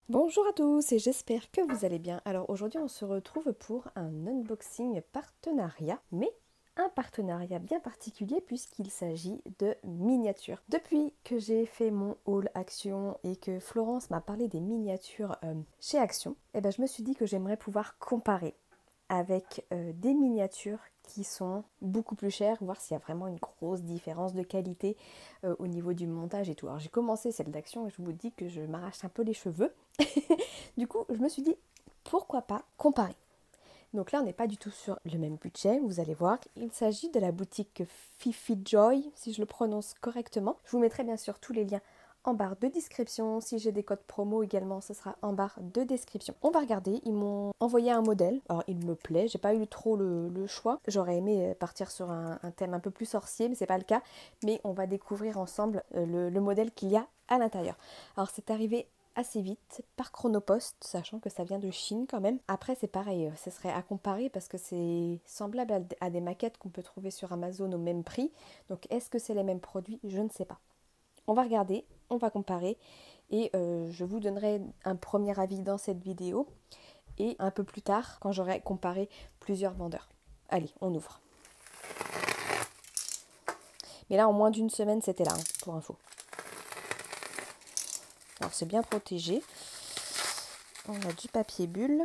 Bonjour à tous et j'espère que vous allez bien. Alors aujourd'hui on se retrouve pour un unboxing partenariat, mais un partenariat bien particulier puisqu'il s'agit de miniatures. Depuis que j'ai fait mon haul Action et que Florence m'a parlé des miniatures chez Action, je me suis dit que j'aimerais pouvoir comparer avec des miniatures qui sont beaucoup plus chères, voir s'il y a vraiment une grosse différence de qualité au niveau du montage et tout. Alors j'ai commencé celle d'Action et je vous dis que je m'arrache un peu les cheveux. Du coup, je me suis dit, pourquoi pas comparer. Donc là, on n'est pas du tout sur le même budget, vous allez voir. Il s'agit de la boutique Fifi Joy, si je le prononce correctement. Je vous mettrai bien sûr tous les liens en barre de description. Si j'ai des codes promo également, ce sera en barre de description. On va regarder, ils m'ont envoyé un modèle. Alors il me plaît, j'ai pas eu trop le choix. J'aurais aimé partir sur un thème un peu plus sorcier, mais c'est pas le cas. Mais on va découvrir ensemble le modèle qu'il y a à l'intérieur. Alors c'est arrivé assez vite par Chronopost, sachant que ça vient de Chine quand même. Après c'est pareil, ce serait à comparer parce que c'est semblable à des maquettes qu'on peut trouver sur Amazon au même prix. Donc est-ce que c'est les mêmes produits? Je ne sais pas. On va regarder, on va comparer et je vous donnerai un premier avis dans cette vidéo et un peu plus tard quand j'aurai comparé plusieurs vendeurs. Allez, on ouvre. Mais là en moins d'une semaine c'était là, hein, pour info. Alors c'est bien protégé. On a du papier bulle.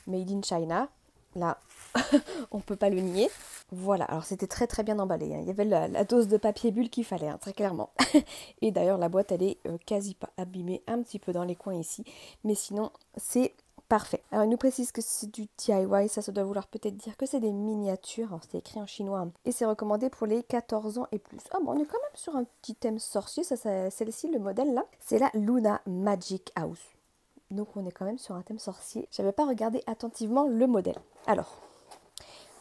Made in China. Là, on peut pas le nier. Voilà, alors c'était très très bien emballé, hein. Il y avait la dose de papier bulle qu'il fallait, hein, très clairement. Et d'ailleurs la boîte elle est quasi pas abîmée, un petit peu dans les coins ici. Mais sinon c'est parfait. Alors il nous précise que c'est du DIY, ça doit vouloir peut-être dire que c'est des miniatures. Alors c'est écrit en chinois. Hein. Et c'est recommandé pour les 14 ans et plus. Ah bon, on est quand même sur un petit thème sorcier, celle-ci, le modèle là. C'est la Luna Magic House. Donc on est quand même sur un thème sorcier. J'avais pas regardé attentivement le modèle. Alors,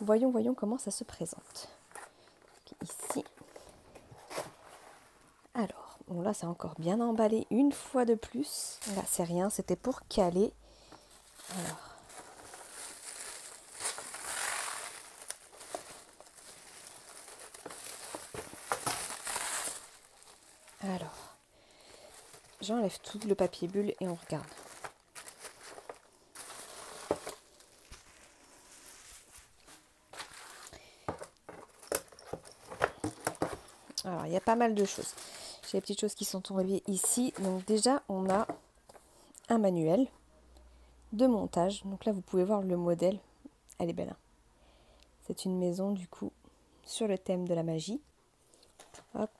voyons comment ça se présente. Ici. Alors, bon là c'est encore bien emballé une fois de plus. Là c'est rien, c'était pour caler. Alors, j'enlève tout le papier bulle et on regarde. Alors, il y a pas mal de choses. J'ai les petites choses qui sont tombées ici. Donc déjà, on a un manuel de montage. Donc là, vous pouvez voir le modèle. Elle est belle. Hein. C'est une maison, du coup, sur le thème de la magie. Hop.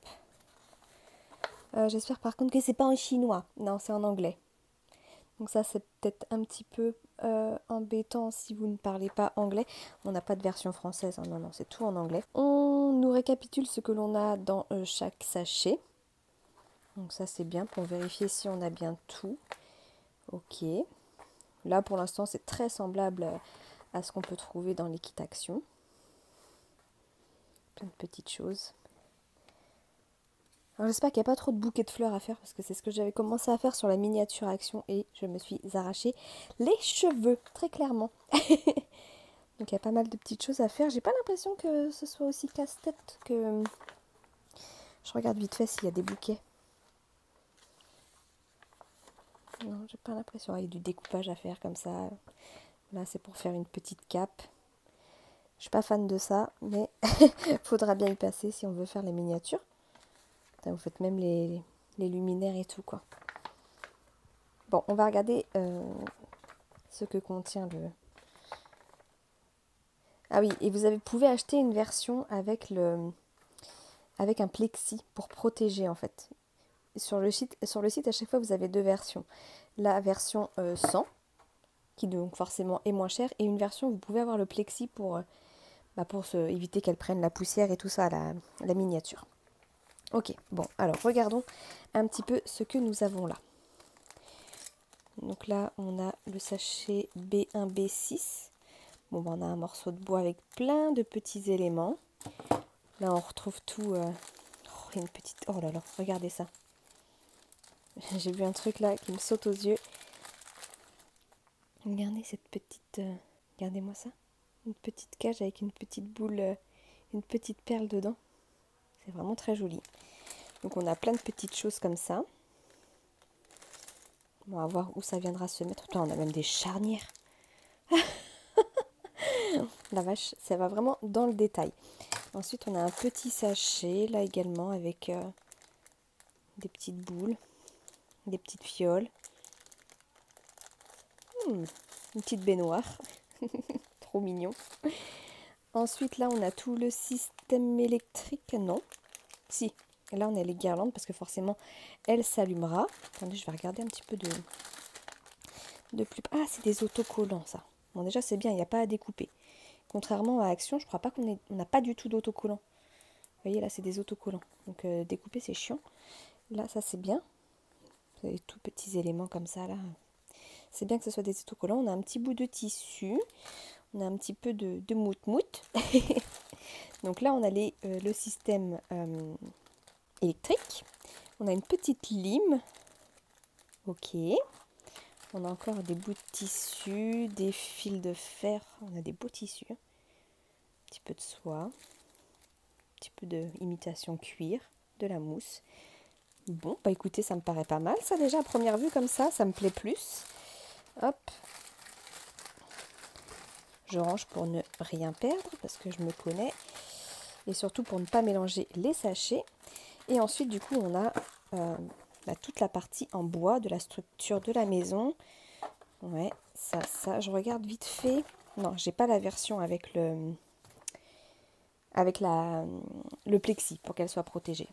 J'espère par contre que c'est pas en chinois. Non, c'est en anglais. Donc ça, c'est peut-être un petit peu embêtant si vous ne parlez pas anglais. On n'a pas de version française. Hein. Non, c'est tout en anglais. On nous récapitule ce que l'on a dans chaque sachet. Donc ça, c'est bien pour vérifier si on a bien tout. Ok. Là, pour l'instant, c'est très semblable à ce qu'on peut trouver dans les kits Action. Plein de petites choses. Alors j'espère qu'il n'y a pas trop de bouquets de fleurs à faire parce que c'est ce que j'avais commencé à faire sur la miniature Action et je me suis arraché les cheveux, très clairement. Donc il y a pas mal de petites choses à faire. J'ai pas l'impression que ce soit aussi casse-tête que... Je regarde vite fait s'il y a des bouquets. Non, j'ai pas l'impression. Il y a du découpage à faire comme ça. Là c'est pour faire une petite cape. Je suis pas fan de ça, mais faudra bien y passer si on veut faire les miniatures. Vous faites même les luminaires et tout, quoi. Bon, on va regarder ce que contient le... Ah oui, et vous pouvez acheter une version avec un plexi pour protéger, en fait. Sur le site, à chaque fois, vous avez deux versions. La version 100, qui donc forcément est moins chère, et une version où vous pouvez avoir le plexi pour éviter qu'elle prenne la poussière et tout ça, la miniature. Ok, bon, alors regardons un petit peu ce que nous avons là. Donc là, on a le sachet B1, B6. Bon, on a un morceau de bois avec plein de petits éléments. Là, on retrouve tout. Oh, une petite... Oh là là, regardez ça. J'ai vu un truc là qui me saute aux yeux. Regardez cette petite... Regardez-moi ça. Une petite cage avec une petite boule, une petite perle dedans. C'est vraiment très joli. Donc on a plein de petites choses comme ça. On va voir où ça viendra se mettre. Toi, on a même des charnières. La vache, ça va vraiment dans le détail. Ensuite, on a un petit sachet, là également, avec des petites boules, des petites fioles. Une petite baignoire. Trop mignon. Ensuite, là, on a tout le système électrique. Non. Si. Là, on a les guirlandes parce que forcément, elle s'allumera. Attendez, je vais regarder un petit peu de plus... Ah, c'est des autocollants, ça. Bon, déjà, c'est bien, il n'y a pas à découper. Contrairement à Action, je crois pas qu'on n'a pas du tout d'autocollants. Vous voyez, là, c'est des autocollants. Donc, découper, c'est chiant. Là, ça, c'est bien. Vous avez tout petits éléments comme ça, là. C'est bien que ce soit des autocollants. On a un petit bout de tissu. On a un petit peu de mout-mout. Donc là, on a le système électrique. On a une petite lime. Ok. On a encore des bouts de tissu, des fils de fer. On a des beaux tissus. Un petit peu de soie. Un petit peu d'imitation cuir. De la mousse. Bon, bah écoutez, ça me paraît pas mal. Ça déjà, à première vue, comme ça me plaît plus. Hop. Je range pour ne rien perdre parce que je me connais. Et surtout pour ne pas mélanger les sachets. Et ensuite, du coup, on a toute la partie en bois de la structure de la maison. Ouais, ça, je regarde vite fait. Non, j'ai pas la version avec le plexi pour qu'elle soit protégée.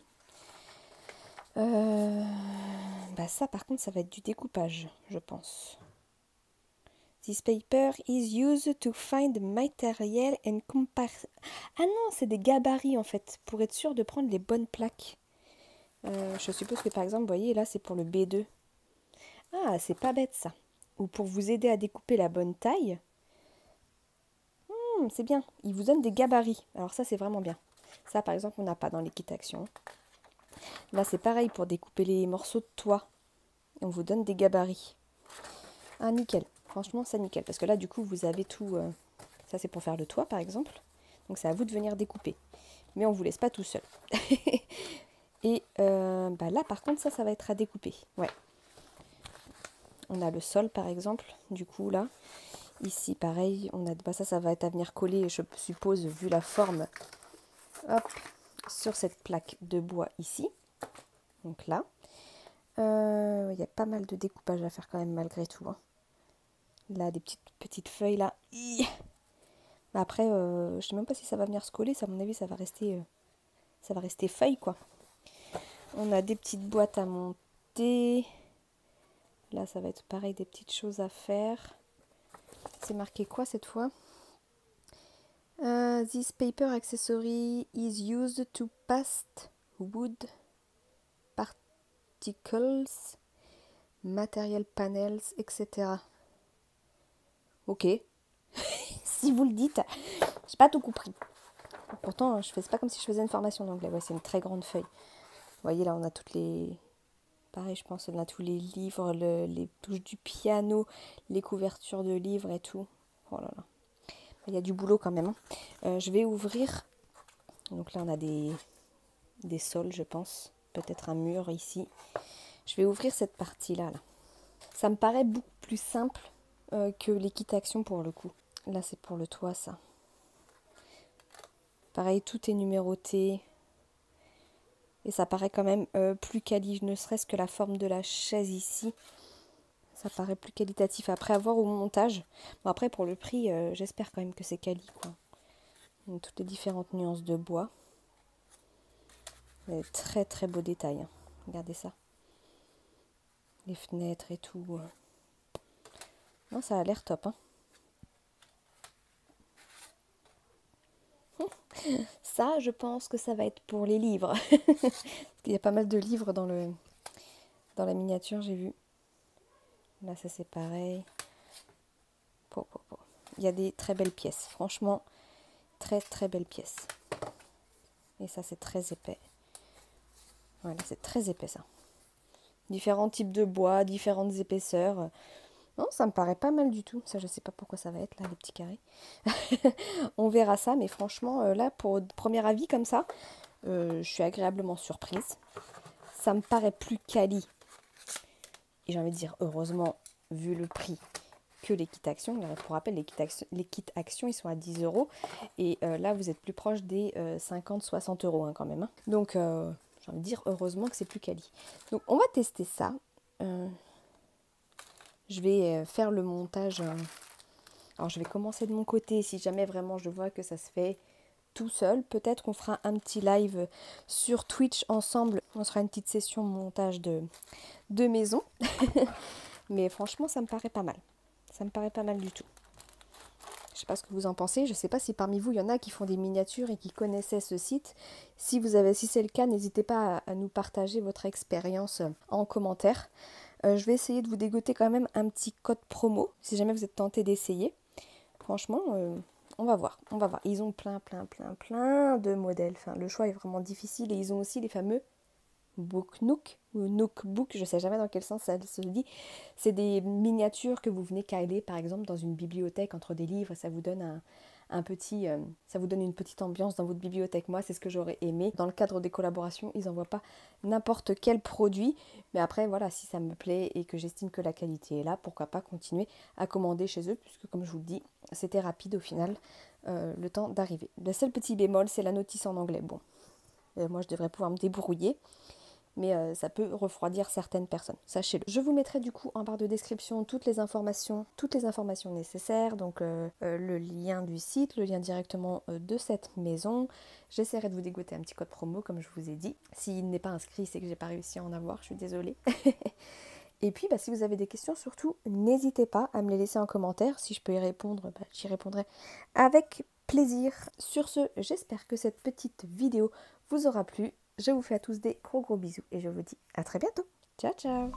Ça, par contre, ça va être du découpage, je pense. This paper is used to find material and compare... Ah non, c'est des gabarits en fait, pour être sûr de prendre les bonnes plaques. Je suppose que par exemple, vous voyez, là c'est pour le B2. Ah, c'est pas bête ça. Ou pour vous aider à découper la bonne taille. C'est bien, il vous donne des gabarits. Alors ça, c'est vraiment bien. Ça, par exemple, on n'a pas dans les kits Action. Là, c'est pareil pour découper les morceaux de toit. Et on vous donne des gabarits. Ah, nickel. Franchement, ça nickel. Parce que là, du coup, vous avez tout... Ça, c'est pour faire le toit, par exemple. Donc, c'est à vous de venir découper. Mais on ne vous laisse pas tout seul. Et là, par contre, ça va être à découper. Ouais. On a le sol, par exemple. Du coup, là. Ici, pareil. On a ça va être à venir coller, je suppose, vu la forme. Hop. Sur cette plaque de bois ici. Donc là. Il y a pas mal de découpage à faire quand même, malgré tout. Hein. Là, des petites feuilles, là. Après, je sais même pas si ça va venir se coller. Ça, à mon avis, ça va rester feuille, quoi. On a des petites boîtes à monter. Là, ça va être pareil, des petites choses à faire. C'est marqué quoi cette fois? This paper accessory is used to pass wood particles, material panels, etc. Ok. Si vous le dites, j'ai pas tout compris. Pourtant, je fais pas comme si je faisais une formation d'anglais. Ouais, c'est une très grande feuille. Vous voyez, là, on a toutes les... Pareil, je pense, on a tous les livres, les touches du piano, les couvertures de livres et tout. Oh là là. Il y a du boulot quand même. Hein. Je vais ouvrir. Donc là, on a des sols, je pense. Peut-être un mur ici. Je vais ouvrir cette partie-là. Là. Ça me paraît beaucoup plus simple que les kits Action pour le coup. Là, c'est pour le toit, ça. Pareil, tout est numéroté. Et ça paraît quand même plus quali, ne serait-ce que la forme de la chaise ici. Ça paraît plus qualitatif. Après, à voir au montage. Bon, après, pour le prix, j'espère quand même que c'est quali, quoi. Donc, toutes les différentes nuances de bois. Très, très beau détail. Hein. Regardez ça. Les fenêtres et tout. Non, ça a l'air top, hein. Ça, je pense que ça va être pour les livres. Parce qu'il y a pas mal de livres dans la miniature, j'ai vu. Là, ça c'est pareil. Il y a des très belles pièces. Franchement, très très belles pièces. Et ça, c'est très épais. Voilà, c'est très épais ça. Différents types de bois, différentes épaisseurs. Non, ça me paraît pas mal du tout. Ça, je sais pas pourquoi ça va être là, les petits carrés. On verra ça, mais franchement, là, pour premier avis comme ça, je suis agréablement surprise. Ça me paraît plus quali. Et j'ai envie de dire heureusement, vu le prix que les kits actions. Pour rappel, les kits actions, ils sont à 10 €. Et là, vous êtes plus proche des 50-60 € hein, quand même. Hein. Donc, j'ai envie de dire heureusement que c'est plus quali. Donc, on va tester ça. Je vais faire le montage. Alors, je vais commencer de mon côté. Si jamais vraiment je vois que ça se fait tout seul, peut-être qu'on fera un petit live sur Twitch ensemble. On sera une petite session montage de maison. Mais franchement, ça me paraît pas mal. Ça me paraît pas mal du tout. Je sais pas ce que vous en pensez. Je sais pas si parmi vous, il y en a qui font des miniatures et qui connaissaient ce site. Si c'est le cas, n'hésitez pas à nous partager votre expérience en commentaire. Je vais essayer de vous dégoter quand même un petit code promo, si jamais vous êtes tenté d'essayer. Franchement, on va voir. Ils ont plein de modèles. Enfin, le choix est vraiment difficile. Et ils ont aussi les fameux Book Nook ou Nookbook, je ne sais jamais dans quel sens ça se dit. C'est des miniatures que vous venez caler par exemple dans une bibliothèque entre des livres. Ça vous donne ça vous donne une petite ambiance dans votre bibliothèque. Moi, c'est ce que j'aurais aimé. Dans le cadre des collaborations, ils n'envoient pas n'importe quel produit. Mais après, voilà, si ça me plaît et que j'estime que la qualité est là, pourquoi pas continuer à commander chez eux, puisque comme je vous le dis, c'était rapide au final, le temps d'arriver. Le seul petit bémol, c'est la notice en anglais. Bon, moi, je devrais pouvoir me débrouiller. Mais ça peut refroidir certaines personnes, sachez-le. Je vous mettrai du coup en barre de description toutes les informations nécessaires, donc le lien du site, le lien directement de cette maison. J'essaierai de vous dégoter un petit code promo comme je vous ai dit. S'il n'est pas inscrit, c'est que j'ai pas réussi à en avoir, je suis désolée. Et puis si vous avez des questions, surtout n'hésitez pas à me les laisser en commentaire. Si je peux y répondre, j'y répondrai avec plaisir. Sur ce, j'espère que cette petite vidéo vous aura plu. Je vous fais à tous des gros bisous et je vous dis à très bientôt. Ciao ciao.